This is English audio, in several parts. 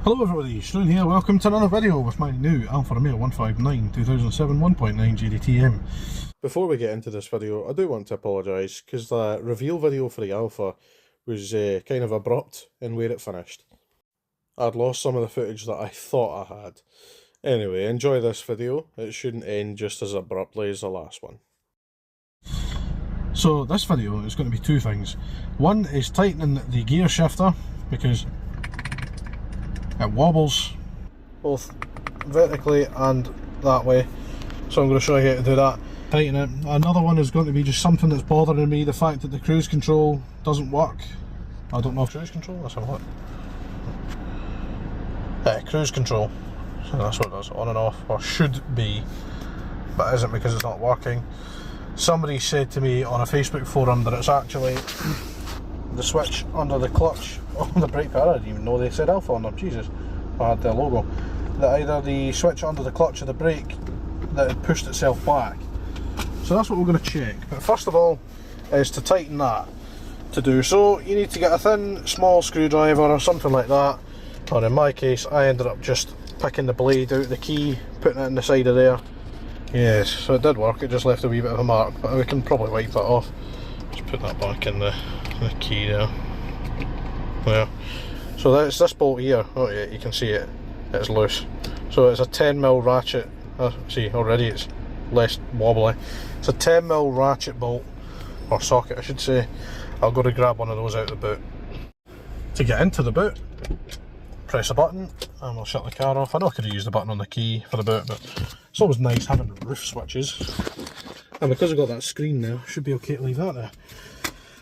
Hello everybody, Shroon here, welcome to another video with my new Alfa Romeo 159 2007 1.9 GDTM. Before we get into this video, I do want to apologise because the reveal video for the Alfa was kind of abrupt in where it finished. I'd lost some of the footage that I thought I had. Anyway, enjoy this video, it shouldn't end just as abruptly as the last one. So this video is going to be two things. One is tightening the gear shifter because it wobbles both vertically and that way, so I'm going to show you how to do that. Tighten it. Another one is going to be just something that's bothering me, the fact that the cruise control doesn't work. I don't know if cruise control, let's have a look. Cruise control, so that's what it does, on and off, or should be, but it isn't because it's not working. Somebody said to me on a Facebook forum that it's actually the switch under the clutch on the brake pad. I didn't even know they said Alfa on them, Jesus, I had their logo. That either the switch under the clutch of the brake that had pushed itself back. So that's what we're going to check. But first of all is to tighten that. To do so you need to get a thin small screwdriver or something like that, or in my case I ended up just picking the blade out of the key, putting it in the side of there. Yes, so it did work, it just left a wee bit of a mark, but we can probably wipe that off. Just put that back in the key there. There. So that's this bolt here. Oh yeah, you can see it. It's loose. So it's a 10mm ratchet. See, already it's less wobbly. It's a 10mm ratchet bolt, or socket I should say. I'll go to grab one of those out of the boot. To get into the boot, press a button and we'll shut the car off. I know I could have used the button on the key for the boot, but it's always nice having roof switches. And because I've got that screen now, should be okay to leave that there.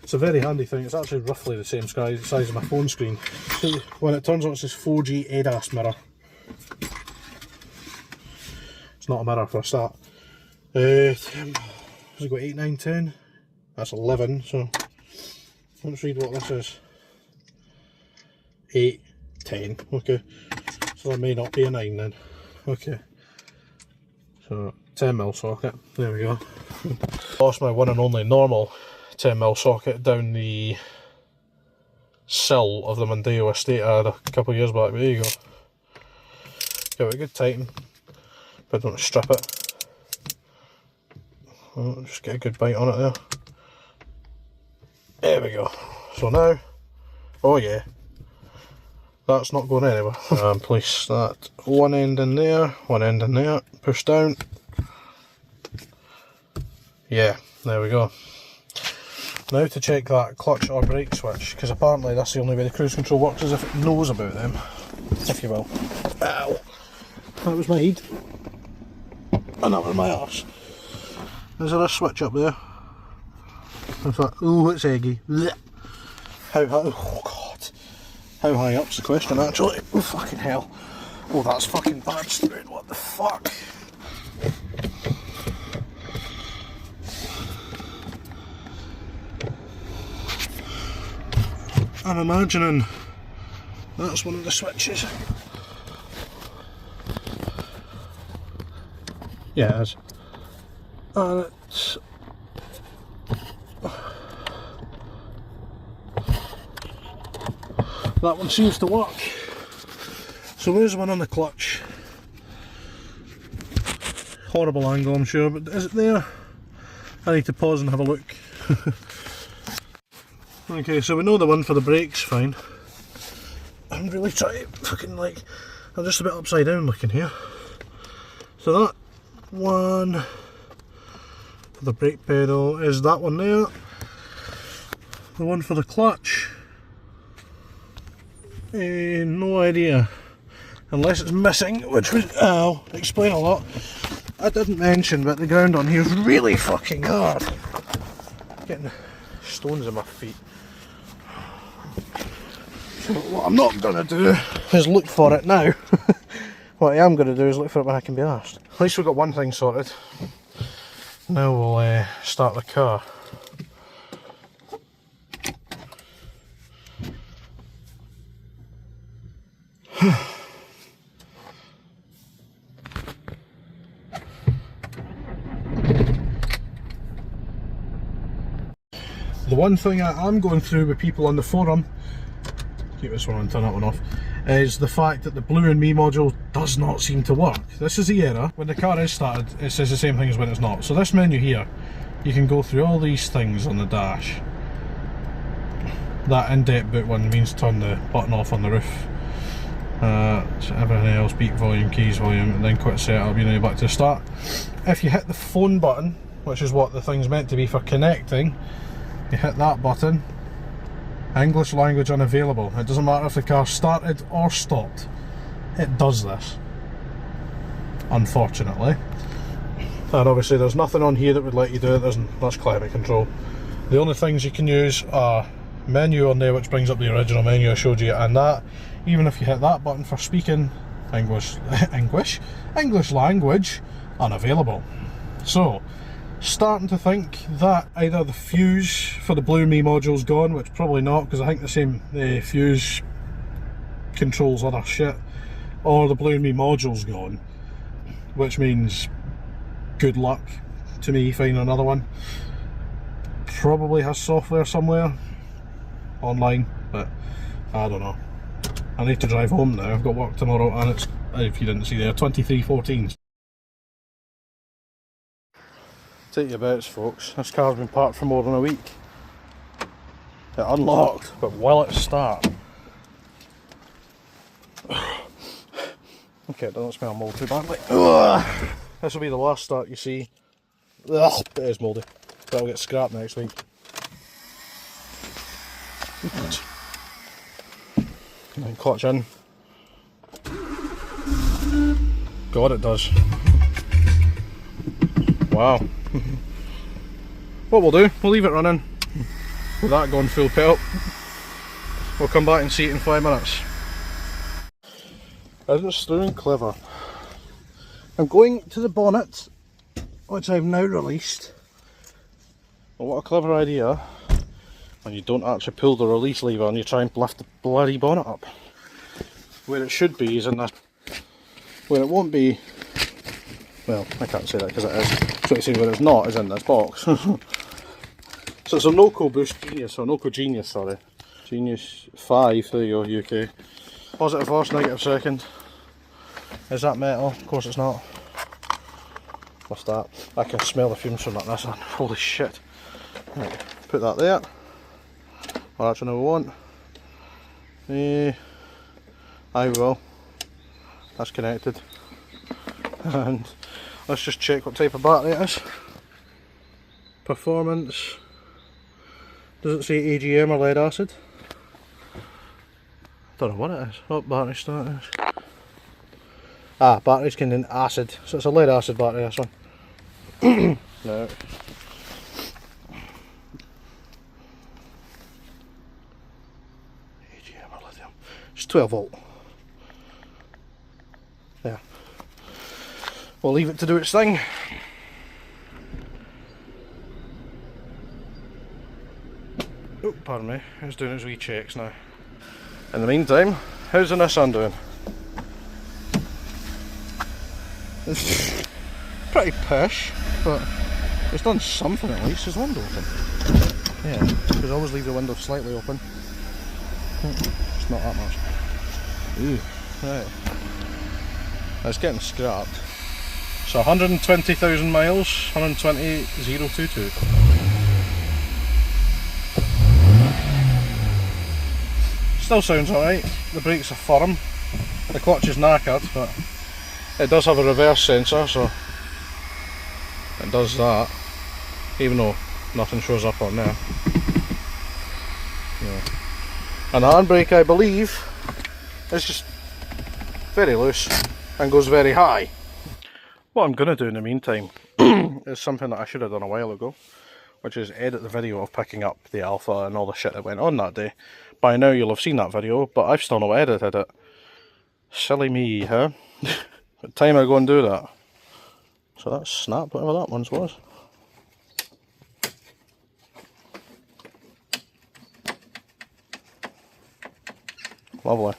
It's a very handy thing. It's actually roughly the same size as my phone screen. When it turns on, it says 4G ADAS mirror. It's not a mirror for a start. Has it got 8, 9, 10? That's 11, so let's read what this is. 8, 10, okay. So there may not be a 9 then. Okay. So 10mm socket, there we go. Lost my one and only normal 10mm socket down the sill of the Mondeo estate I had a couple of years back, but there you go. Give it a good tighten, but don't strip it. Just get a good bite on it there. There we go. So now, oh yeah, that's not going anywhere. And place that one end in there, push down. Yeah, there we go. Now to check that clutch or brake switch, because apparently that's the only way the cruise control works, is if it knows about them, if you will. Ow! That was my head. And that was my arse. Is there a switch up there? In fact, oh, it's eggy. How high? Oh god. How high up's the question actually? Oh fucking hell. Oh, that's fucking bad straight. What the fuck? I'm imagining that's one of the switches. Yeah, it is. And it's... that one seems to work. So there's one on the clutch. Horrible angle, I'm sure, but is it there? I need to pause and have a look. Okay, so we know the one for the brakes fine. I'm really trying to fucking I'm just a bit upside down looking here. So that one for the brake pedal is that one there. The one for the clutch, no idea. Unless it's missing, which would explain a lot. I didn't mention, but the ground on here is really fucking hard. Getting stones in my feet. So what I'm not going to do is look for it now. What I am going to do is look for it when I can be asked. At least we've got one thing sorted. Now we'll start the car. The one thing I am going through with people on the forum, keep this one on, turn that one off, is the fact that the Blue and Me module does not seem to work. This is the error. When the car is started, it says the same thing as when it's not. So this menu here, you can go through all these things on the dash. That indent boot one means turn the button off on the roof. So everything else, beat volume, keys volume, and then quit setup, you know, you're back to the start. If you hit the phone button, which is what the thing's meant to be for connecting, you hit that button, English language unavailable. It doesn't matter if the car started or stopped, it does this, unfortunately. And obviously there's nothing on here that would let you do it. That's climate control. The only things you can use are menu on there, which brings up the original menu I showed you, and that, even if you hit that button for speaking, English language unavailable. So, starting to think that either the fuse for the Blue Me module's gone, which probably not, because I think the same fuse controls other shit, or the Blue Me module's gone, which means good luck to me finding another one. Probably has software somewhere online, but I don't know. I need to drive home now. I've got work tomorrow, and it's, if you didn't see there, 23:14. Take your bets, folks. This car's been parked for more than a week. It unlocked, but will it start? Okay, it doesn't smell mould too badly. This will be the last start you see. Ugh, it is mouldy. That'll get scrapped next week. And then clutch in. God, it does. Wow. What we'll do, we'll leave it running with that going full pelt. We'll come back and see it in 5 minutes. Isn't it true and clever? I'm going to the bonnet, which I've now released. Well, what a clever idea when you don't actually pull the release lever and you try and lift the bloody bonnet up. Where it should be is in the... where it won't be... well, I can't say that because it is. So I say where it's not is in this box. So it's a Noco Boost Genius, or Noco Genius, sorry. Genius 5, there you go, UK. Positive first, negative second. Is that metal? Of course it's not. What's that? I can smell the fumes from that, this one. Holy shit. Right, put that there. Or actually no, we won't. I will. That's connected. And let's just check what type of battery it is. Performance. Does it say AGM or lead acid? Don't know what it is. What battery status? Ah, batteries contain acid. So it's a lead acid battery, this one. No. AGM or lithium. It's 12 volt. There. We'll leave it to do its thing. Oh, pardon me, it's doing its wee checks now. In the meantime, how's the Nissan doing? It's pretty pish, but it's done something at least. Is the window open? Yeah, because I always leave the window slightly open. It's not that much. Ooh, right. It's getting scrapped. So 120,000 miles, 120,022. Still sounds alright. The brakes are firm. The clutch is knackered, but it does have a reverse sensor, so it does that. Even though nothing shows up on there. Yeah. And the handbrake, I believe, is just very loose and goes very high. What I'm going to do in the meantime is something that I should have done a while ago, which is edit the video of picking up the Alfa and all the shit that went on that day. By now you'll have seen that video, but I've still not edited it. Silly me, huh? What time I go and do that? So that's snapped, whatever that once was. Lovely.